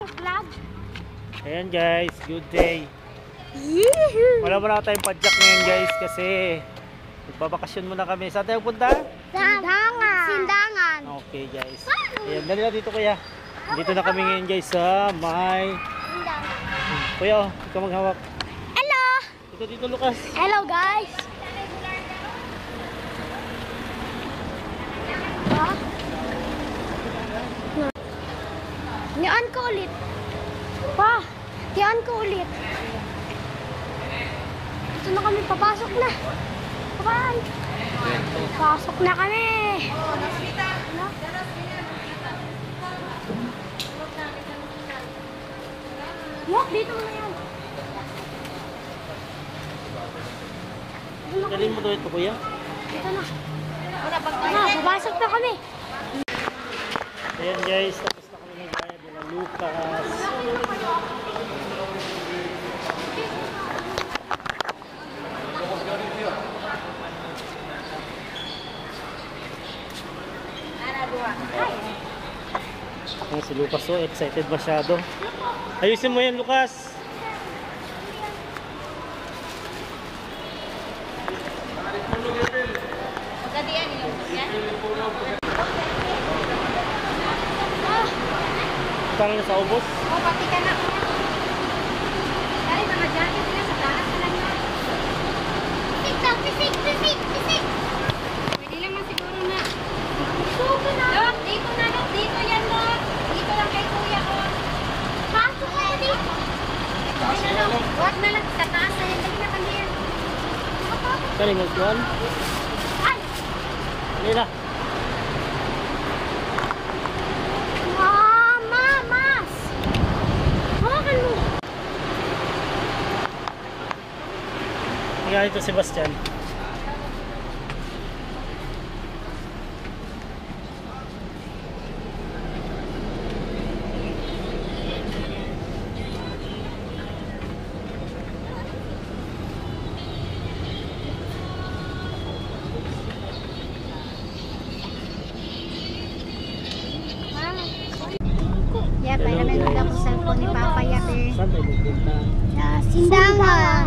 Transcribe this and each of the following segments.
Vlog. Ayan guys, good day. Wala tayong padyak ngayon guys kasi magpapakasyon muna kami. Saan tayo punta? Sindangan. Okay guys. Ayan, dali na dito kuya. Dito na kami ngayon guys sa may... Kuya, ikaw maghawak. Hello. Dito Lucas. Hello guys. Tiyan ko ulit. Pa, tiyan ko ulit. Ito na kami, papasok na. Bye. Pasok na kami. Walk, dito na yan. Galing mo ito kuya. Dito na. Papasok na kami. Ayan guys, tapos na kami nag-gaya nila Lucas. Ayan si Lucas, so excited masyado. Ayusin mo yan Lucas. Saan na sa ubos? O, pati ka na. Dahil mga jacket na sa taas na lang yun. Pisik. Pwede lang man siguro na. Suko na. Dok, dito na, Dok. Dito yan, Dok. Dito lang kay kuya ko. Pasok na ka dito. Ay, na, Dok. Huwag na lang. Sa taas na yan. Dali na kami yan. Galing mo kuhan? Ay! Lila. Nga ito Sebastian. Yeah, para may nagdako sa cellphone ni Papa Yabe. Saan tayo pupunta? Sindangan.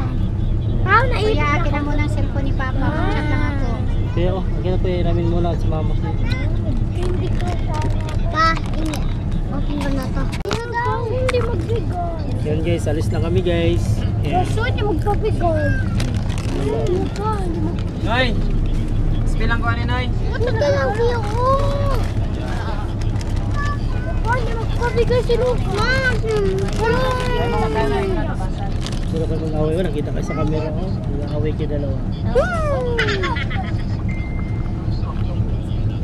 Kuya, akin na muna ang cellphone ni Papa. Mag-chat lang ako. Kaya akin na po iramin muna si mama. Hindi ko pa, ini. Okay ba na to? Hindi magbigay. Yan guys, alis na kami guys. So, hindi magpabigay. Noy! Spilang ko ani Noy. Ito na lang siya ko. Hindi magpabigay si Lucas. Sino kayo mag-away ko? Nakita kayo sa camera ko. Mag-away kayo dalawa.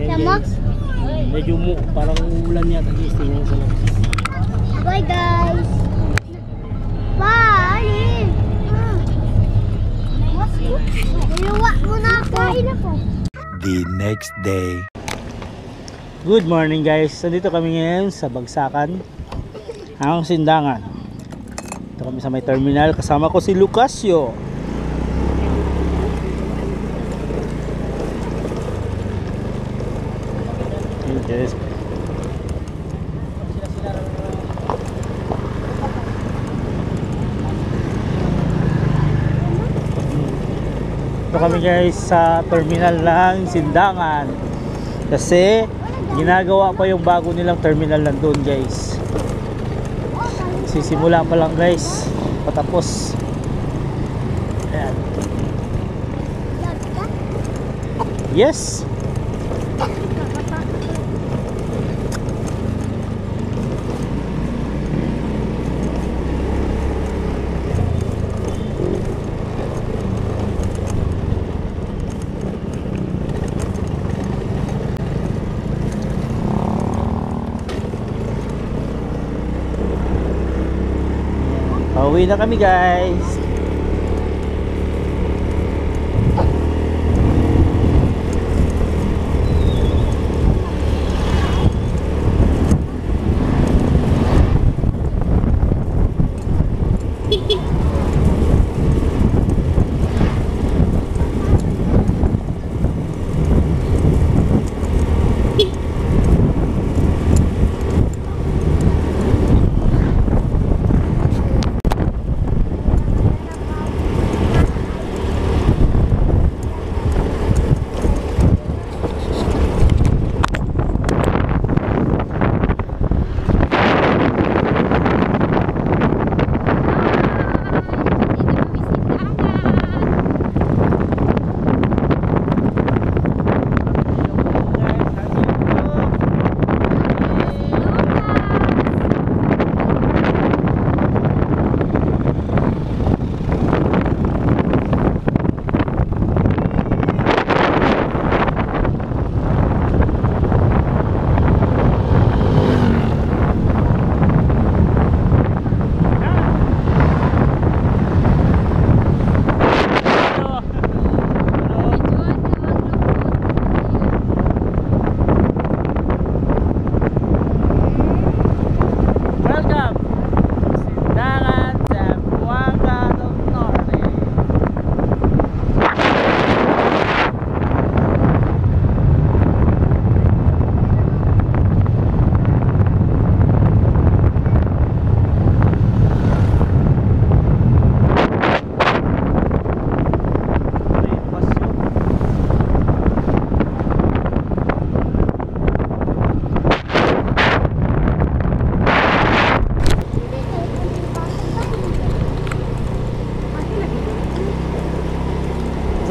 Yan guys. Medyo parang ulan yata guys. Tingnan sa labas. Bye guys. Bye. Luwa mo na ako. The next day. Good morning guys. Nandito kami ngayon sa Bagsakan, ang Sindangan. Ito kami sa may terminal. Kasama ko si Lucasio. Yes. Ito kami guys sa terminal ng Sindangan. Kasi ginagawa pa yung bago nilang terminal nandun guys. Sisimula pa lang guys, patapos. Ayan. Yes. Pauwi na kami guys.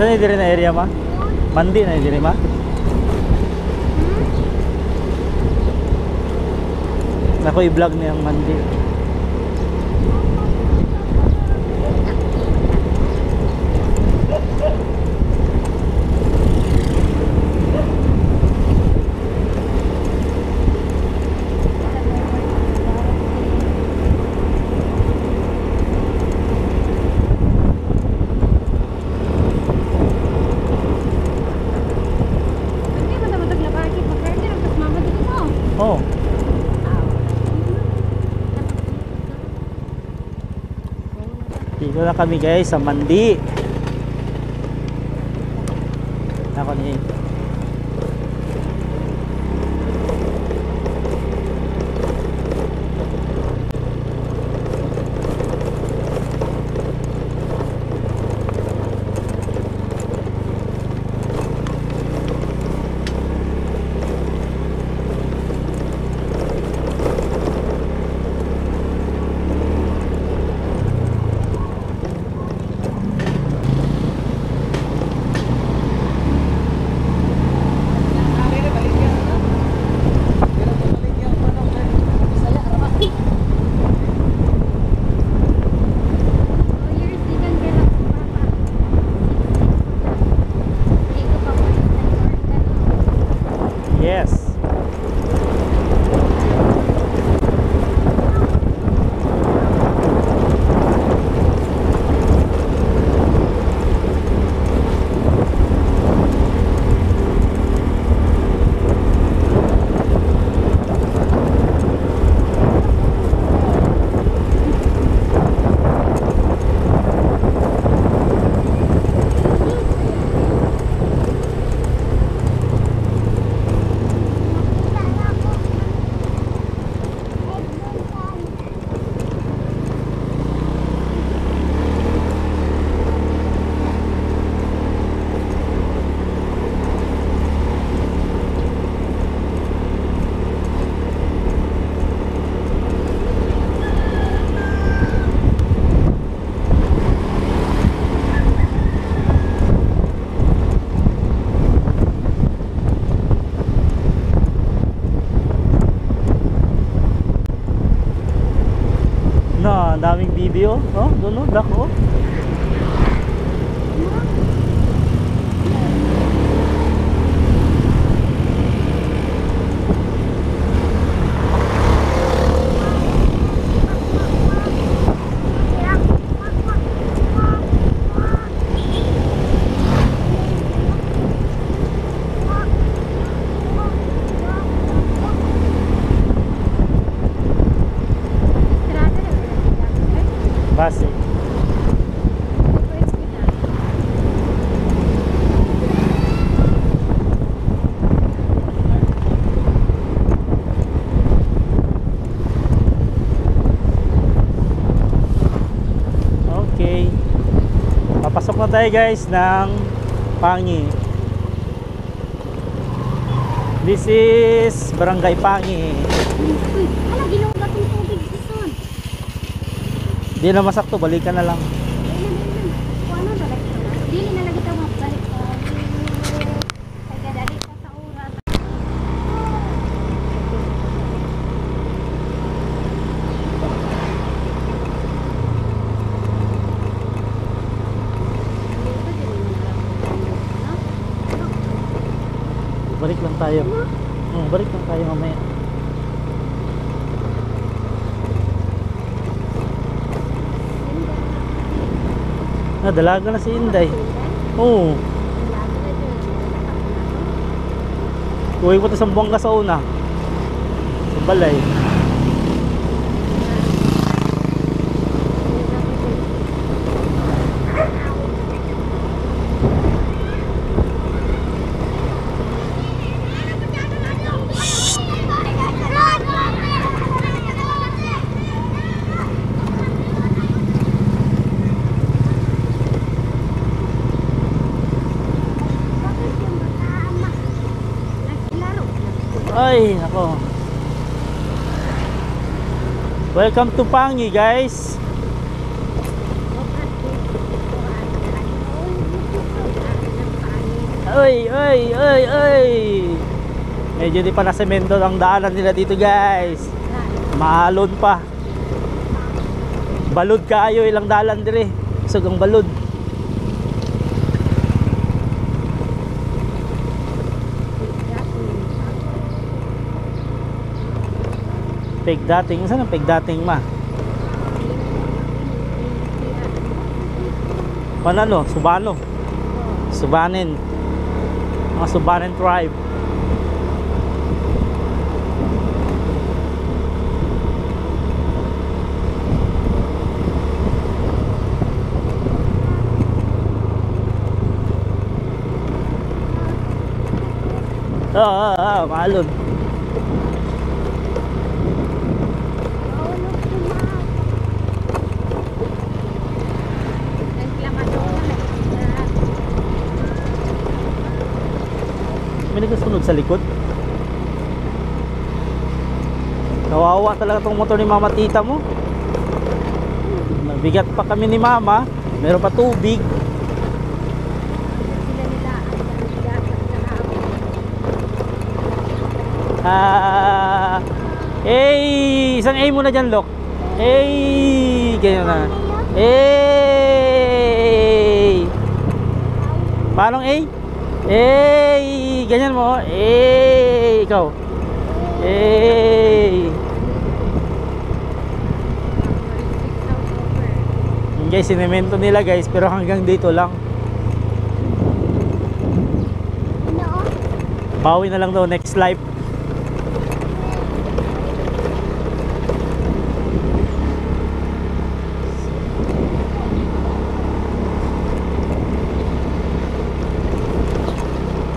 Saan yung diri na area ma? Mandi na yung diri ma? Ako i-vlog na yung Mandi. Oh. Dito na kami guys sa Mandi. Ako ni yes. No, ang daming video. Oh, doon no, black oh. Base. Okay. Papasok na tayo guys ng Pangi. This is Barangay Pangi. Uy, hala, ginugat yung tubig ison. Di na masakto, balikan na lang. Ano na lagi na? Dili na lagi tayo mabalik sa kaya dali pa sa oras. Balik lang tayo. Balik lang tayo mamaya. Dalaga na si Inday. Oo. Uwi ko to sa Buanga sa una. Sa balay. Ay, nako. Welcome to Pangi, guys. Oy, oy, oy, oy. Medyo di pa na semento ang daanan nila dito guys. Maalon pa. Balod kaayo ilang dalan dire. Isog ang balod. Pigdating, saan ang pigdating ma? Panalo, Subano. Subanin. Mga Subanin tribe. Maalon. May nagkasunod sa likod. Kawawa talaga tong motor ni mama tita mo. Mabigat pa kami ni mama. Meron pa tubig. Isang A muna dyan, Lok. Ganyan na. Paano A? Ganyan mo. Ikaw. Yung guys, sinemento nila guys, pero hanggang dito lang. Bawi na lang daw next life.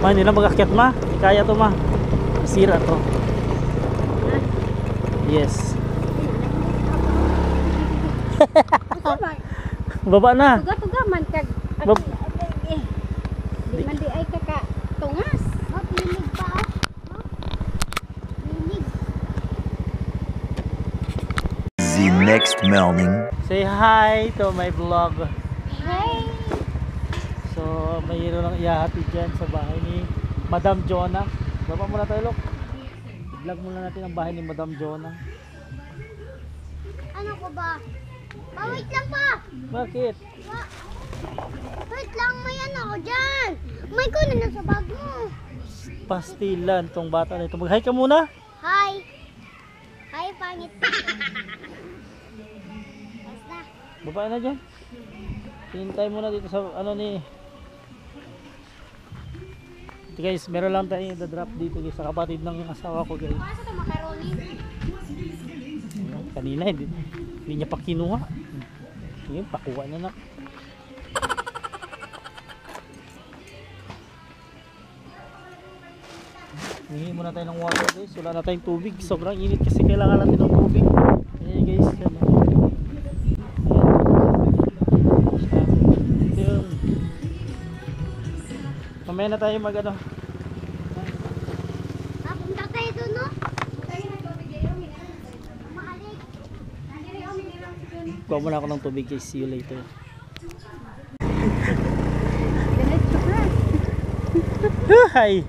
Hindi na mag-akyat ma. Hindi kaya to ma. Sira to. Yes. Baba na. Tuga-tuga man kag. Di man di ay kaka tungas. Linig pa Linig. The next morning. Say hi to my vlog. Hey. So, mayroon lang ihahatid dyan sa bahay ni Madam Jonah. Baba muna tayo, Lok. I-vlog muna natin ang bahay ni Madam Jonah. Ano ko ba? Wait lang pa. Bakit? Wait lang, may ano ko dyan. May kunin na sa bag mo. Pastilan tong bata na ito. Mag-hi ka muna. Hi. Hi, pangit. Basta. Baba na dyan. Hintay muna dito sa ano ni. Ito guys, meron lang tayo i-drop dito guys, sa kapatid ng asawa ko guys. Paano ito macaroni? Kanina hindi niya pa kinuha. Ngayon, pakuha na na. Hingi muna tayo ng water guys. Wala na tayong tubig. Sobrang init kasi kailangan natin ng tubig. Ayan guys. Yun. Mamaya na tayo mag ano. Punta tayo doon, no? Kuha muna ako ng tubig guys. See you later. Hi!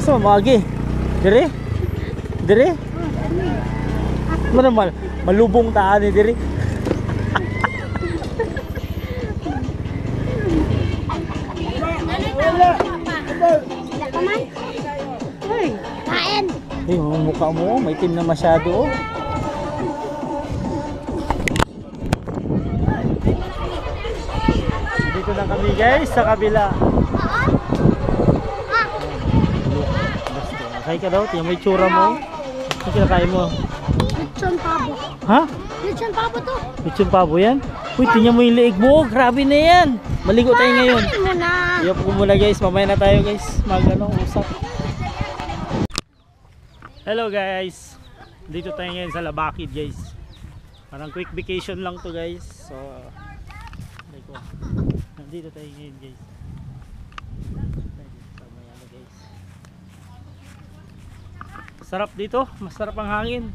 So, magi. Dire? Dire? Ano malubong taan ni dire? Wala pa man. Kain. Yung mukha mo, may itim na masyado. Dito na kami guys, sa kabila. Kaya ka daw, tingnan mo yung tsura mo. Ano kinakain mo? Lechon pabo. Ha? Lechon pabo to. Lechon pabo yan? Uy, tingnan mo yung liig mo. Grabe na yan. Maligo tayo ngayon. Kain mo na. Iyop ko muna guys, mamaya na tayo guys. Usap. Hello guys. Dito tayo ngayon sa Labakid guys. Parang quick vacation lang to guys. So, nandito tayo ngayon guys. Sarap dito, masarap ang hangin.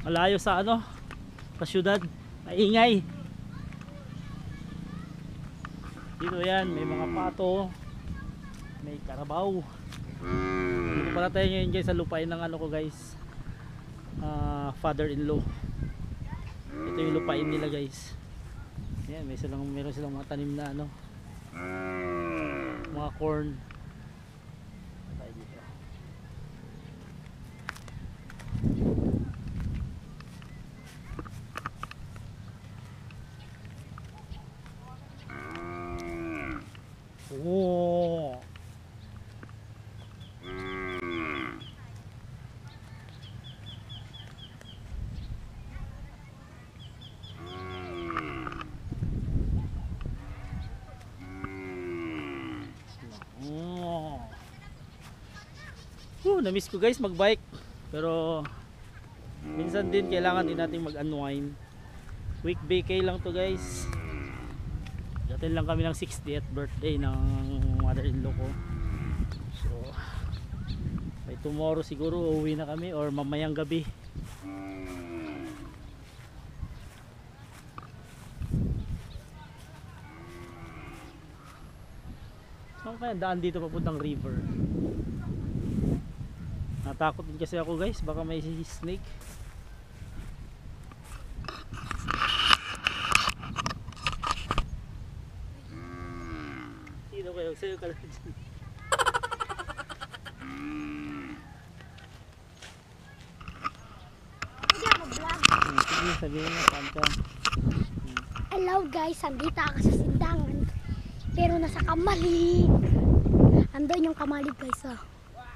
Malayo sa ano, sa syudad, maingay. Dito yan, may mga pato, may karabaw. Dito pala tayo ngayon guys sa lupain ng ano ko guys, father-in-law. Ito yung lupain nila guys. Yan, meron silang mga tanim na ano, mga corn. Tayo dito. Oh. Na-miss ko guys magbike, pero minsan din kailangan din natin mag-unwind. Week vacay lang to guys. Datin lang kami ng 60th birthday ng mother-in-law ko. So by tomorrow siguro uuwi na kami or mamayang gabi. Saan kaya daan dito papuntang river? Natakot din kasi ako guys, baka may snake. Sino kayo? Sa'yo ka lang dyan. Hindi ako vlog. Sige, sabihin mo, saan ka? Hello guys, andito ako sa Sindangan. Pero nasa Kamali. Andun yung Kamali guys oh.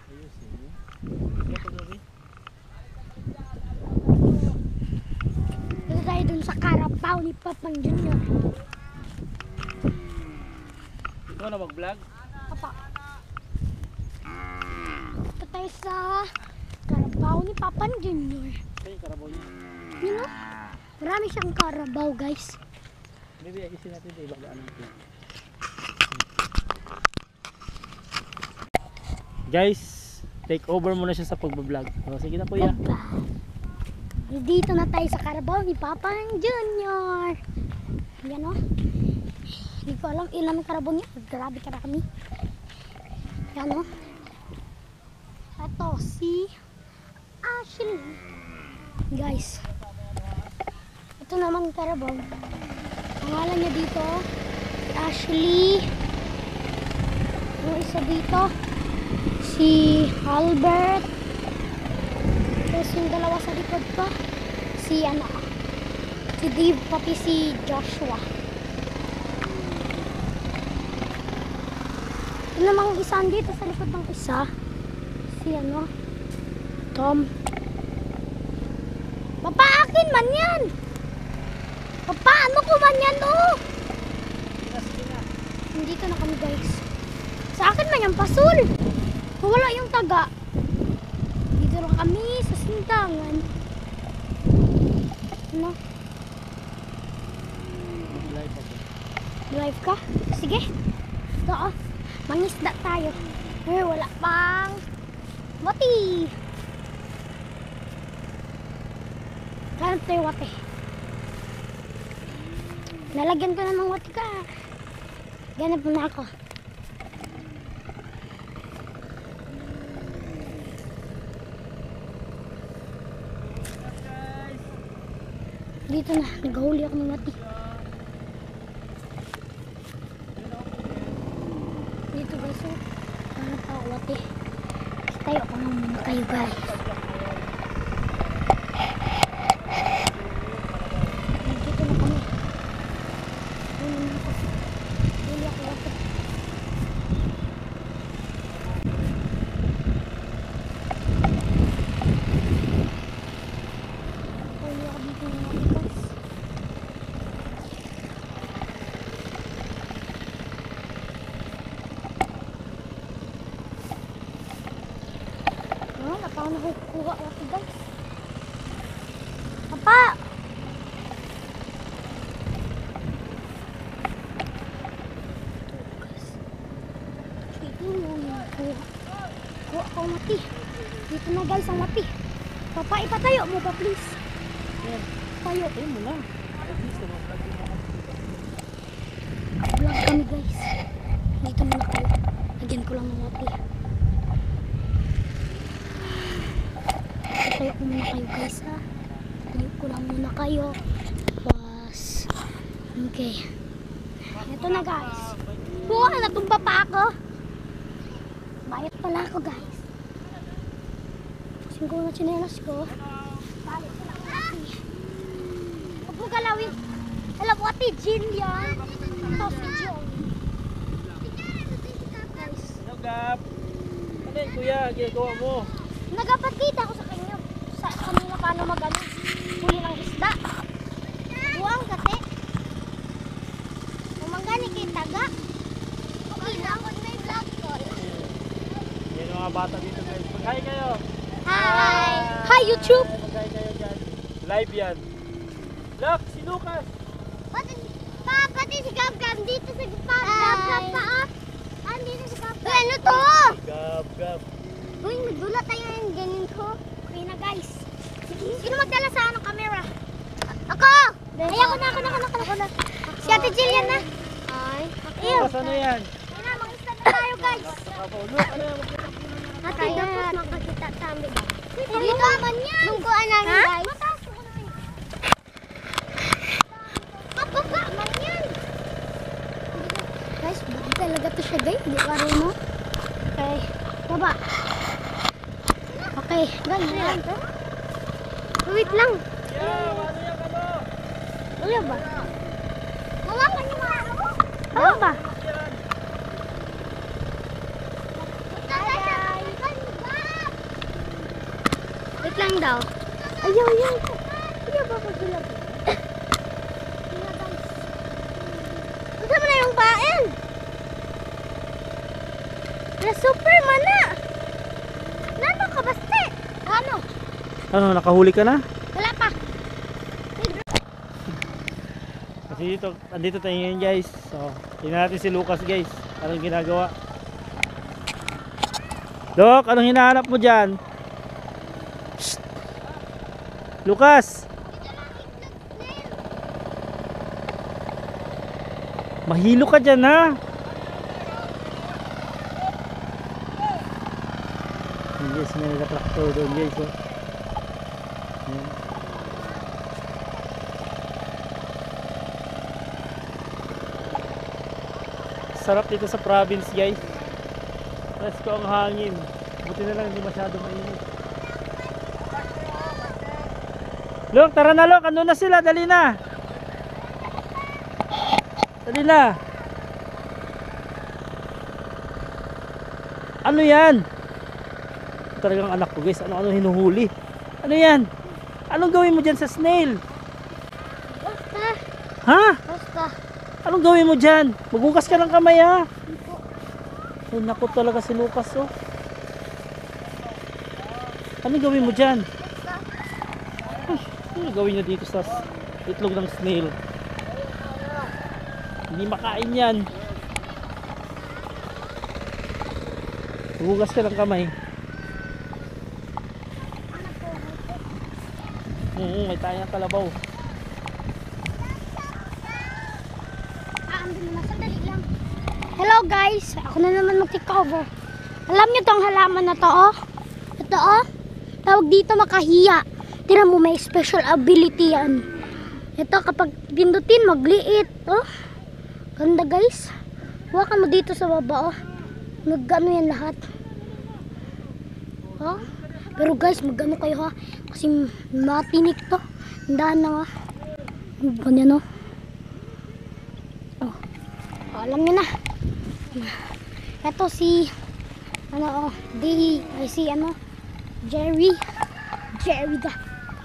Ayos eh. Dito tayo dun sa Carabao ni Papang Junior. Ikaw na mag-vlog? Papa. Dito tayo sa Carabao ni Papang Junior. Sa'yo yung karabaw niya. You know? Marami siyang Carabao guys. Maybe ayusin natin ito, ibagaan natin. Guys, take over muna siya sa pagbablog. O, sige na kuya. Dito na tayo sa Carabao ni Papang Junior. Yan o. Hindi ko alam ilan ang Carabao niya. Grabe karami. Yan o. Ito si Ashley. Guys. Ito naman Carabao. Pangalan niya dito si Ashley. Yung isa dito si Albert. Tapos yung dalawa sa likod ko si si Dave pati si Joshua. Yung namang isa dito sa likod ng isa si Tom. Papa, akin man yan. Papa, ano ko man yan oh? Nandito na kami guys. Sa akin man yung pasul. Wala yung taga. Dito lang kami sa Sindangan. Ano? Live ako. Live ka? Sige. Ito oh. Mangisda tayo. Eh, wala pang wati. Hanap tayo wati. Nalagyan ko na ng wati ka. Ganap mo na ako. Dito na, naghahuli ako ng wati. Dito guys, oh. Hanap ako wati. Tayo ako na muna kayo guys. Dito na kami. Huli na ako. Huli ako wati. Huli ako dito ng wati guys. Wala pa ako nakukuha wati guys. Papa! Dito mo nakuha. Kuha ako ang mati. Dito na guys ang mati. Papa, ipatayo mo pa please. Yan. Tayo. Ayun mo lang. At least, Vlog kami guys. Dito muna kayo. Lagyan ko lang ng wapi. Tayo ko muna kayo guys ha. Tayo ko lang muna kayo. Tapos, okay. Ito na guys. Wow, natumba pa ako. Bayat pala ako guys. Pusin ko na chinelas ko. Balik ko lang wapi. Huwag mo galawin. Alam mo, ati Jill yan. Ito si Jill. Ano, Gab? Ano yun, kuya? Ginagawa mo? Nagapagkita ko sa kanya. Sa kanina paano magano. Huli ng isda. Buwang kate. Umangani kay taga. Okay lang. May vlog call. Yan yung mga bata dito guys. Mag-hi kayo. Hi! Hi YouTube! Mag-hi kayo dyan. Live yan. Look, si Lucas. Pati si Gab-Gab dito sa Gab-Gab pa. Andito si Gab-Gab. Ano to? Gab. Uy, nagulat tayo yung ganyan ko. Okay na guys. Sino magdala sa anong camera? Ako! Ay, ako na. Si Ate Jillian na. Ay. Lucas, ano yan? Ay na, mag-isla na tayo guys. Look, ano yan? Ate, dapat makakita sa amin. Dito naman yan. Lungkuan namin guys. Mataas ko na yun. Mababa man yan. Guys, buti talaga to siya guys. Hindi ko rin mo. Okay. Baba. Okay. Guys, wait lang. Yeah, ano yan, ano? Wala ba? Wala ka niyo ano? Wala ba? Wait lang daw. Ayaw. Ayaw ba pagulap? Gusto mo na yung pain? Na Superman na! Nano ka basta? Ano? Ano, nakahuli ka na? Wala pa. Kasi dito, andito tayo ngayon guys. So, tingnan natin si Lucas guys. Anong ginagawa? Dok, anong hinahanap mo dyan? Shh! Lucas! Mahilo ka dyan ha! Ayan, guys, may naka-tractor doon guys. Oh. Ayan. Sarap dito sa province guys. Presko ang hangin. Buti na lang hindi masyado mainit. Look, tara na Look. Ano na sila? Dali na. Dali na. Ano yan? Talagang anak ko guys. Ano hinuhuli? Ano yan? Anong gawin mo dyan sa snail? Basta. Ha? Basta. Anong gawin mo dyan? Maghugas ka ng kamay ha. Ay naku talaga si Lucas oh. Anong gawin mo dyan? Ay, anong gawin niya dito sa itlog ng snail? Hindi makain yan. Maghugas ka ng kamay. May tayong kalabaw. Hello guys, ako na naman mag-take-over. Alam niyo tong halaman na to oh? Ito oh, tawag dito makahiya. Tira mo may special ability yan. Ito kapag pindutin magliit oh. Ganda guys. Hawakan mo dito sa baba oh. Magano yan lahat. Oh. Pero guys magano kayo ha. Kasi matinik to. Handaan na ha. Ganyan oh. Oh. Alam niyo na. Ito si ano si ano Jerry the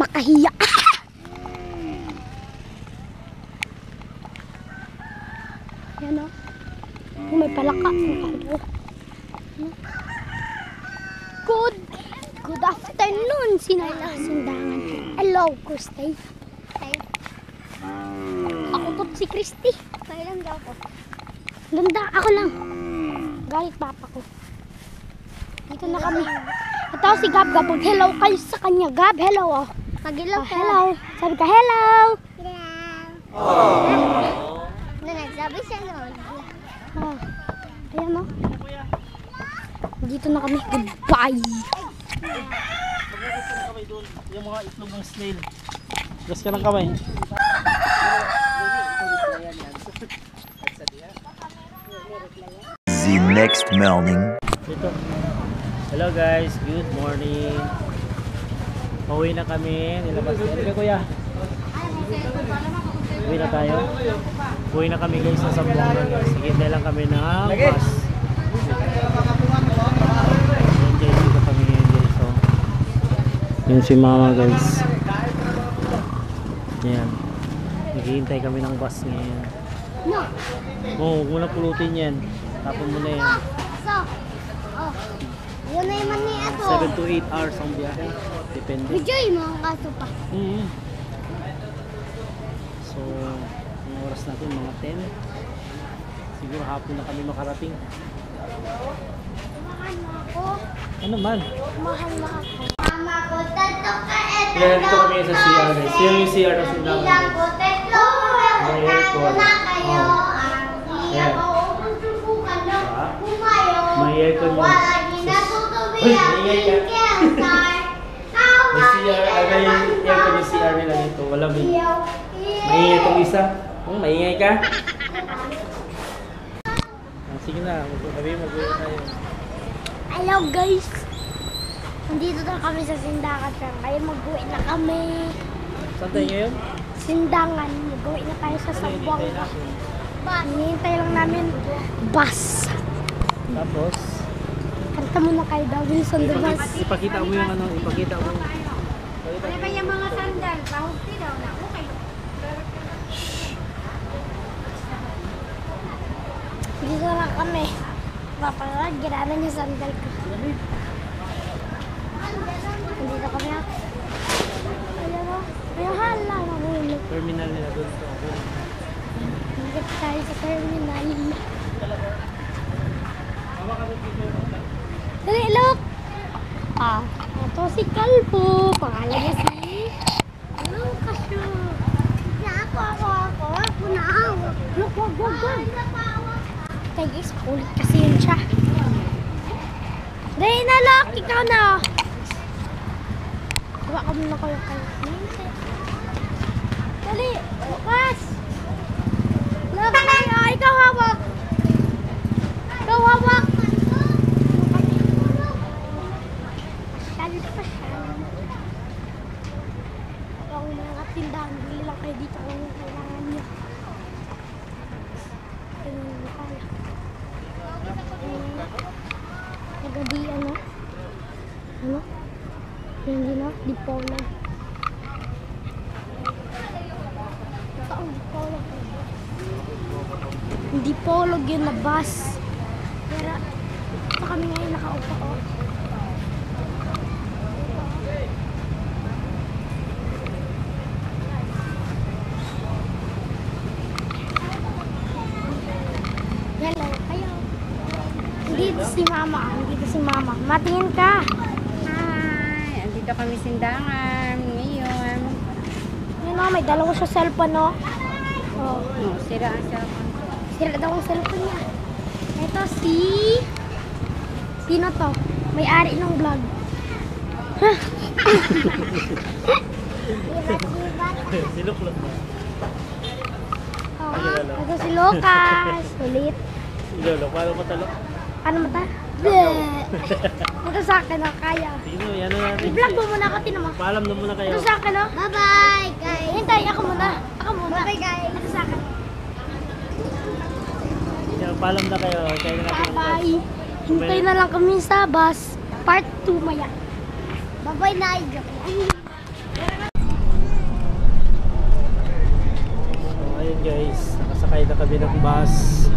makahiya. Yan o. May palaka. Good afternoon. Sinundangan. Hello, Christy. Ako to si Christy. Kailan daw ako? Ganda, ako lang. Galit papa ko. Dito na kami. Ito si Gab. Pag hello kayo sa kanya. Gab, hello oh. Pag hello ka. Hello. Sabi ka hello. Hello. Sabi siya Lord. Oh. Ayan o. Dito na kami. Goodbye. Pagkakit ka ng kamay doon, yung mga itlog ng snail. Gas ka ng kamay. The next morning. Ito. Hello guys, good morning. Pauwi na kami. Nilabas na. Halika kuya. Uwi na tayo. Uwi na kami guys sa Zamboanga guys. Hintay lang kami ng bus. Enjoy dito kami ngayon guys. So, yun si mama guys. Yan. Naghihintay kami ng bus ngayon. Oo, huwag mo na pulutin yan. Tapon mo na yan. So, oh. Yun na yung mani ato. 7 to 8 hours ang biyahe. Depende. Medyo yung mga kaso pa. So, ang oras natin mga 10. Siguro hapon na kami makarating. Mahal mo ako. Ano man? Mahal mo ako. Mama ko, tato ka eto. Yan, dito kami sa CR guys. Yan yung CR na sinama Bilang ko, guys. tato. May aircon. Na kayo. Oh. Ang Ayan. iya ko, susubukan nyo. Diba? Kumayo. May aircon yun. Wala Uy, ginatutubi may ang ingay ka. cancer. May CR, aga yung aircon yung CR nila dito. Wala may maingay itong isa. Maingay ka? Sige na, mag-uwi tayo. Hello guys. Nandito na kami sa Sindangan. Kaya mag-uwi na kami. Saan tayo ngayon? Sindangan. Mag-uwi na tayo sa Zamboanga. Hinihintay lang namin bus. Tapos, Kanta mo na kayo daw, Wilson the bus. ipakita mo yung ano, ipakita mo. Ano ba yung mga sandal? Pahugti daw na. Okay. Dito lang kami. Papalag, ginana niya sandal ko. Dito kami ha. Ayan o. Ayan hala. Mahulog. Terminal nila doon. Hanggat tayo sa terminal. Dali, look! Ah, ito si Kalbo. Pangalan niya si... Lucas yun. Ako na. Look, wag. Okay guys, ulit kasi yun siya. Dali na, look! Ikaw na. Gawa ka muna ko yung kayo. Dali, Lucas! Look, ikaw hawak. Ikaw hawak. Ang mga tindahan, bili lang kayo dito kung kailangan nyo. Ayun, pala. Nagadi, ano? Ano? Hindi na, Dipolo. Ito ang Dipolo. Dipolo yun na bus. Pero, ito kami ngayon nakaupo ko. Hello, kayo. Dito si Mama. Dito si Mama. Matingin ka. Hi! Andito kami Sindangan ngayon. Yun o, may dalawa siya cellphone, no? Oh. No, sira ang cellphone. Sila daw ang cellphone niya. Ito si... Sino to? May-ari ng vlog. Sinuklot mo. Oh, ito si Lucas. Ulit. Ilolo, paano matalok? Ano mata? Bleh. Ito sa akin, no? Kaya. Tingnan mo, yan na natin. I-vlog mo muna ako, tinan mo. Paalam na muna kayo. Ito sa akin, no? Bye-bye, guys. Hintay, ako muna. Bye-bye, guys. Ito sa akin. Yan, paalam na kayo. Kaya na natin ang bus. Bye. Hintay na lang kami sa bus. Part 2 maya. Bye-bye na. So, ayun guys. Nakasakay na kami ng bus.